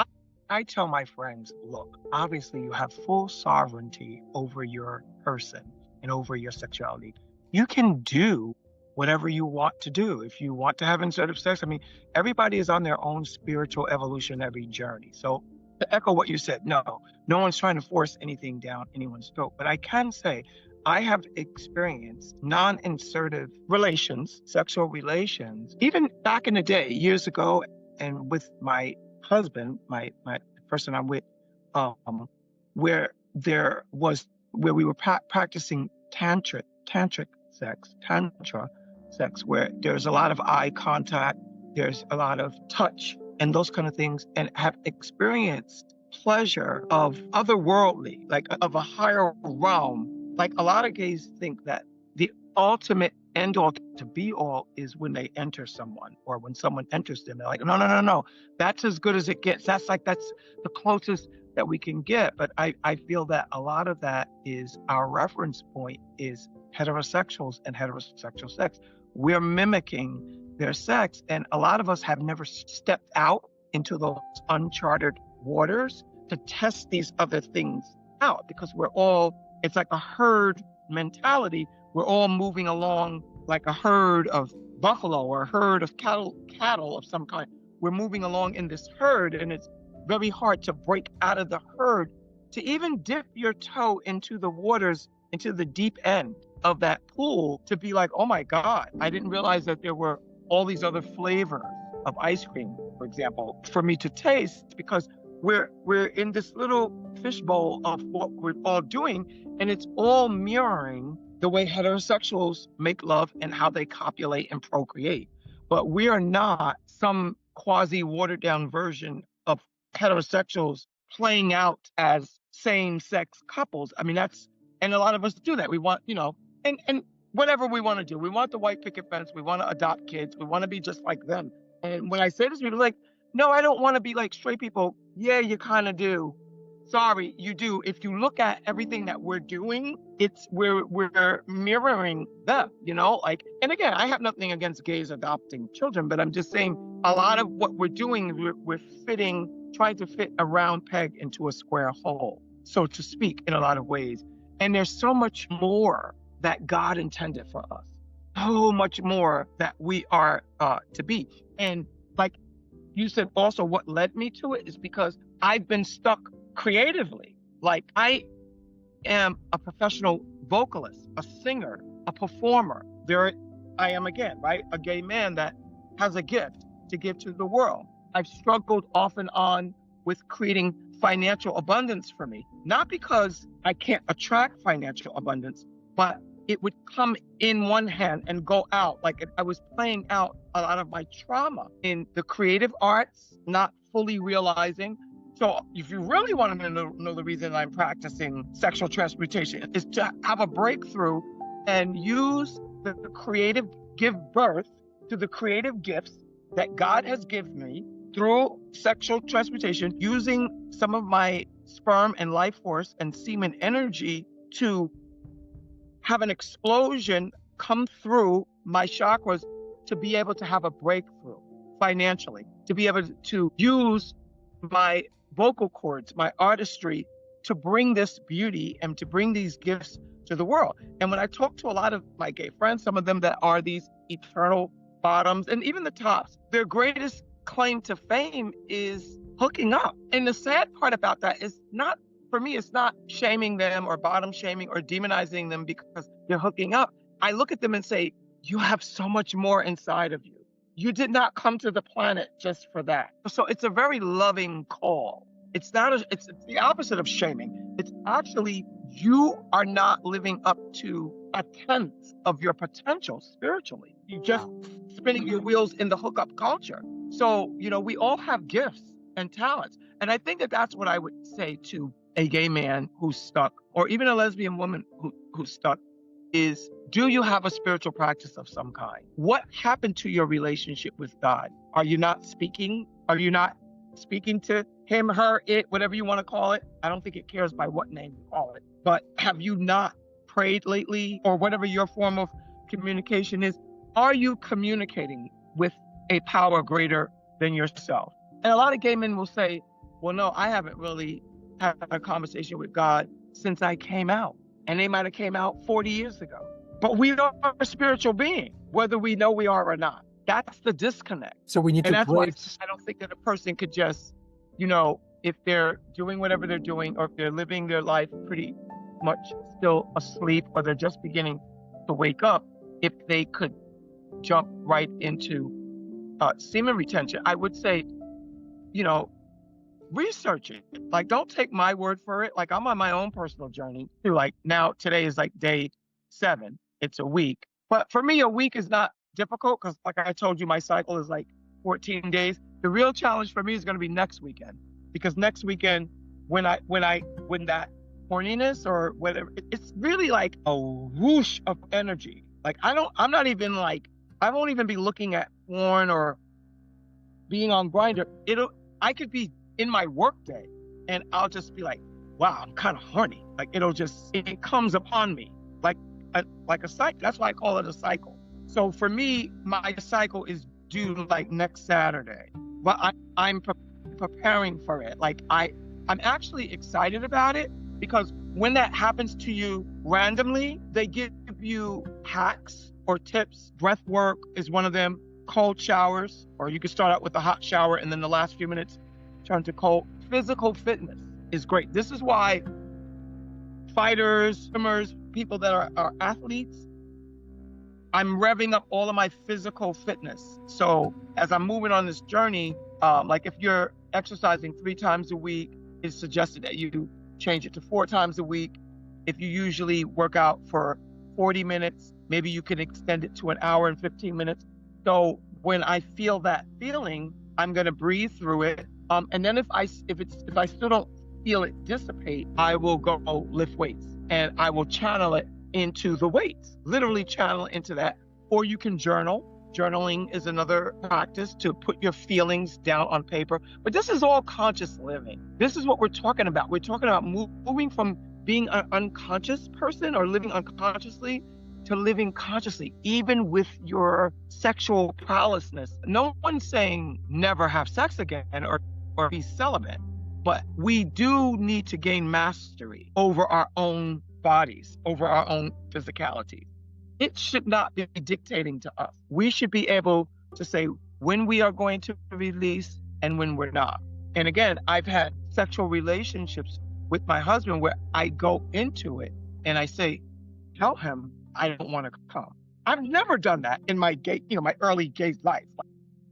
[SPEAKER 2] I tell my friends, look, obviously you have full sovereignty over your person and over your sexuality. You can do whatever you want to do. If you want to have insertive sex, I mean, everybody is on their own spiritual evolutionary journey. So to echo what you said, no one's trying to force anything down anyone's throat. But I can say I have experienced non-insertive relations, sexual relations, even back in the day, years ago, and with my husband, my person I'm with, where we were practicing tantra sex, where there's a lot of eye contact, there's a lot of touch and those kind of things, and have experienced pleasure of otherworldly, like of a higher realm. Like a lot of gays think that the ultimate end all to be all is when they enter someone, or when someone enters them. They're like, no. That's as good as it gets. That's the closest that we can get. But I feel that a lot of that is our reference point is heterosexuals and heterosexual sex. We're mimicking their sex. And a lot of us have never stepped out into those uncharted waters to test these other things out, because it's like a herd mentality. We're all moving along like a herd of buffalo or a herd of cattle of some kind. We're moving along in this herd, and it's very hard to break out of the herd, to even dip your toe into the waters, into the deep end of that pool, to be like, oh my God, I didn't realize that there were all these other flavors of ice cream, for example, for me to taste, because we're in this little fishbowl of what we're all doing, and it's all mirroring the way heterosexuals make love and how they copulate and procreate. But we are not some quasi watered down version of heterosexuals playing out as same-sex couples. I mean, and a lot of us do that. We want, and whatever we want to do. We want the white picket fence. We want to adopt kids. We want to be just like them. And when I say this, people are like, no, I don't want to be like straight people. Yeah, you kind of do. Sorry, you do. If you look at everything that we're doing, we're mirroring them, and again, I have nothing against gays adopting children, but I'm just saying a lot of what we're doing, we're trying to fit a round peg into a square hole, so to speak, in a lot of ways. And there's so much more that God intended for us, so much more that we are to be. And like you said also what led me to it is because I've been stuck creatively. Like, I am a professional vocalist, a singer, a performer. There I am again, right? A gay man that has a gift to give to the world. I've struggled off and on with creating financial abundance for me, not because I can't attract financial abundance, but it would come in one hand and go out. Like, I was playing out a lot of my trauma in the creative arts, not fully realizing. So if you really want to know the reason I'm practicing sexual transmutation is to have a breakthrough and use the creative, give birth to the creative gifts that God has given me through sexual transmutation, using some of my sperm and life force and semen energy to have an explosion come through my chakras, to be able to have a breakthrough financially, to be able to use my vocal cords, my artistry, to bring this beauty and to bring these gifts to the world. And when I talk to a lot of my gay friends, some of them that are these eternal bottoms and even the tops, their greatest claim to fame is hooking up. And the sad part about that is not, for me, it's not shaming them or bottom shaming or demonizing them because they're hooking up. I look at them and say, you have so much more inside of you. You did not come to the planet just for that. So it's a very loving call. It's the opposite of shaming. It's actually, you are not living up to a tenth of your potential spiritually. You just spinning your wheels in the hookup culture. So, we all have gifts and talents. And I think that that's what I would say to a gay man who's stuck, or even a lesbian woman who's stuck, is, do you have a spiritual practice of some kind? What happened to your relationship with God? Are you not speaking? Are you not speaking to him, her, it, whatever you want to call it? I don't think it cares by what name you call it. But have you not prayed lately, or whatever your form of communication is? Are you communicating with a power greater than yourself? And a lot of gay men will say, well, no, I haven't really had a conversation with God since I came out. And they might have came out 40 years ago. But we are a spiritual being, whether we know we are or not. That's the disconnect.
[SPEAKER 1] So we need
[SPEAKER 2] and
[SPEAKER 1] to
[SPEAKER 2] that's why
[SPEAKER 1] break.
[SPEAKER 2] I don't think that a person could just, if they're doing whatever they're doing, or if they're living their life pretty much still asleep, or they're just beginning to wake up, if they could jump right into semen retention, I would say, research it. Like, don't take my word for it. Like, I'm on my own personal journey too. Like, now today is like day 7. It's a week. But for me, a week is not difficult because, like I told you, my cycle is like 14 days. The real challenge for me is going to be next weekend, because next weekend, when that horniness or whatever, it's really like a whoosh of energy. Like, I won't even be looking at porn or being on Grindr. I could be in my work day and I'll just be like, wow, I'm kind of horny. Like, it comes upon me like a cycle. That's why I call it a cycle. So for me, my cycle is due like next Saturday, but I'm preparing for it. Like, I'm actually excited about it, because when that happens to you randomly, they give you hacks or tips. Breath work is one of them. Cold showers, or you can start out with a hot shower and then the last few minutes turn to cold. Physical fitness is great. This is why fighters, swimmers, people that are athletes, I'm revving up all of my physical fitness. So as I'm moving on this journey, like if you're exercising 3 times a week, it's suggested that you change it to 4 times a week. If you usually work out for 40 minutes, maybe you can extend it to an hour and 15 minutes. So when I feel that feeling, I'm going to breathe through it. And then if I still don't feel it dissipate, I will go lift weights, and I will channel it into the weights, literally channel into that. Or you can journal. Journaling is another practice to put your feelings down on paper. But this is all conscious living. This is what we're talking about. We're talking about moving from being an unconscious person or living unconsciously to living consciously, even with your sexual prowessness. No one's saying never have sex again or be celibate, but we do need to gain mastery over our own bodies, over our own physicality. It should not be dictating to us. We should be able to say when we are going to release, and when we're not. And again, I've had sexual relationships with my husband where I go into it and I say, tell him I don't want to come. I've never done that in my gay, my early gay life.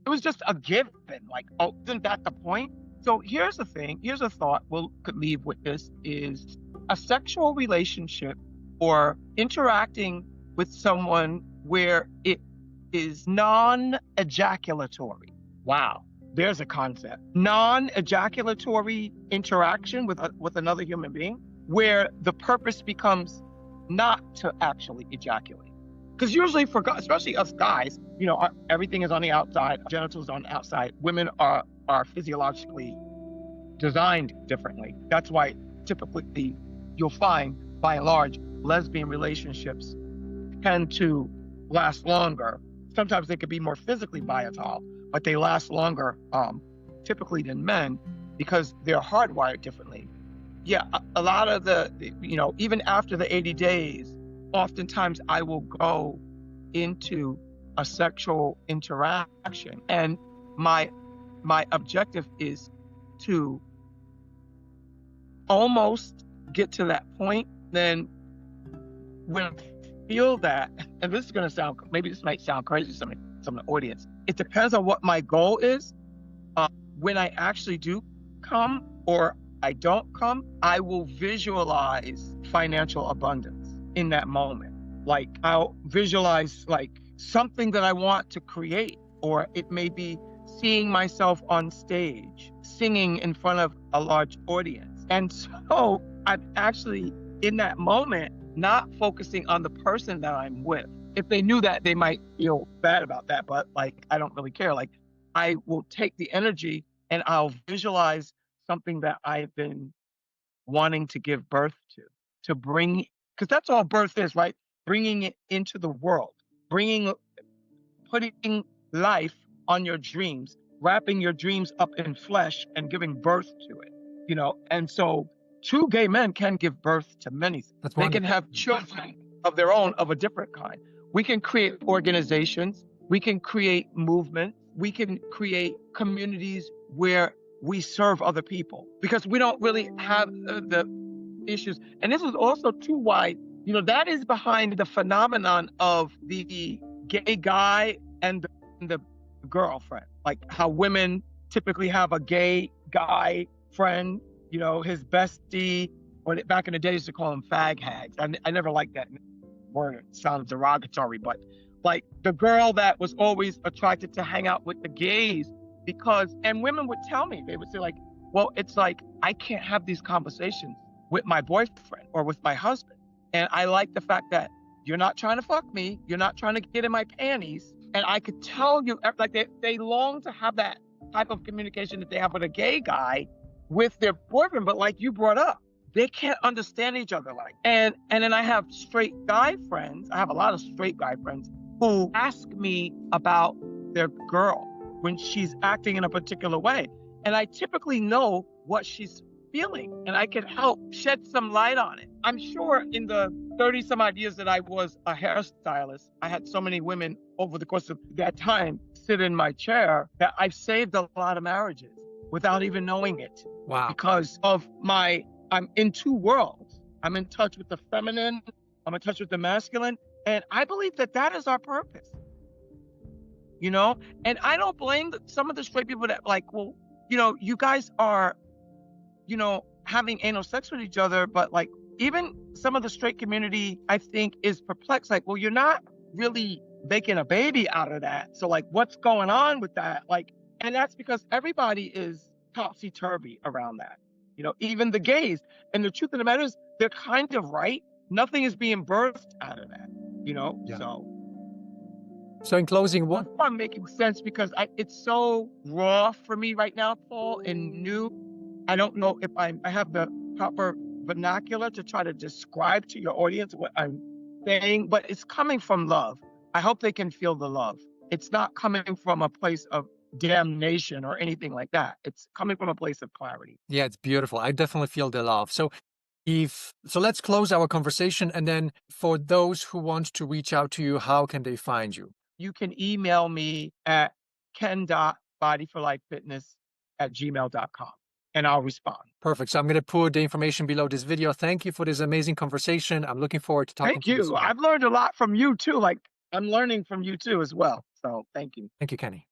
[SPEAKER 2] It was just a given. Like, oh, isn't that the point? So here's the thing. Here's a thought could leave with this is a sexual relationship or interacting with someone where it is non-ejaculatory. Wow, there's a concept. Non-ejaculatory interaction with another human being where the purpose becomes not to actually ejaculate. Because usually especially us guys, everything is on the outside, genitals on the outside. Women are physiologically designed differently. That's why typically you'll find, by and large, lesbian relationships tend to last longer. Sometimes they could be more physically volatile, but they last longer typically than men because they're hardwired differently. Yeah, a lot of even after the 80 days, oftentimes I will go into a sexual interaction, and my objective is to almost get to that point. Then when I feel that, and this is going to maybe this might sound crazy to some of the audience, it depends on what my goal is. When I actually do come or I don't come, I will visualize financial abundance in that moment. Like, I'll visualize like something that I want to create, or it may be seeing myself on stage, singing in front of a large audience. And so I'm actually in that moment not focusing on the person that I'm with. If they knew that, they might feel bad about that, but like, I don't really care. Like, I will take the energy and I'll visualize something that I've been wanting to give birth to bring, because that's all birth is, right? Bringing it into the world, putting life on your dreams, wrapping your dreams up in flesh and giving birth to it, And so two gay men can give birth to many things.
[SPEAKER 1] That's
[SPEAKER 2] They
[SPEAKER 1] wonderful.
[SPEAKER 2] can have children of their own of a different kind. We can create organizations. We can create movements. We can create communities where we serve other people because we don't really have the issues. And this is also too why, that is behind the phenomenon of the gay guy and the girlfriend. Like how women typically have a gay guy friend, his bestie, or back in the day, used to call them fag hags. I never liked that word. It sounds derogatory, but like the girl that was always attracted to hang out with the gays and women would tell me, they would say like, well, it's like, I can't have these conversations with my boyfriend or with my husband. And I like the fact that you're not trying to fuck me. You're not trying to get in my panties. And I could tell you, like they long to have that type of communication that they have with a gay guy with their boyfriend. But like you brought up, they can't understand each other and then I have straight guy friends. I have a lot of straight guy friends who ask me about their girl when she's acting in a particular way. And I typically know what she's feeling and I can help shed some light on it. I'm sure in the 30 some odd years that I was a hairstylist, I had so many women over the course of that time sit in my chair that I've saved a lot of marriages without even knowing it.
[SPEAKER 1] Wow.
[SPEAKER 2] Because of I'm in two worlds. I'm in touch with the feminine, I'm in touch with the masculine, and I believe that is our purpose. And I don't blame some of the straight people that like, well, you guys are, having anal sex with each other, but like even some of the straight community, I think, is perplexed. Like, well, you're not really making a baby out of that. So like, what's going on with that? Like, and that's because everybody is topsy-turvy around that. Even the gays. And the truth of the matter is, they're kind of right. Nothing is being birthed out of that.
[SPEAKER 1] Yeah.
[SPEAKER 2] So
[SPEAKER 1] in closing, what
[SPEAKER 2] I'm making sense because it's so raw for me right now, Paul, and new. I don't know if I have the proper vernacular to try to describe to your audience what I'm saying, but it's coming from love. I hope they can feel the love. It's not coming from a place of damnation or anything like that. It's coming from a place of clarity.
[SPEAKER 1] Yeah, it's beautiful. I definitely feel the love. So let's close our conversation, and then for those who want to reach out to you, how can they find you?
[SPEAKER 2] You can email me at ken.bodyforlifefitness gmail.com, and I'll respond.
[SPEAKER 1] Perfect. So I'm going to put the information below this video. Thank you for this amazing conversation. I'm looking forward to talking
[SPEAKER 2] Thank
[SPEAKER 1] to you
[SPEAKER 2] you.
[SPEAKER 1] soon.
[SPEAKER 2] I've learned a lot from you too. Like, I'm learning from you too as well. So thank you.
[SPEAKER 1] Thank you, Kenny.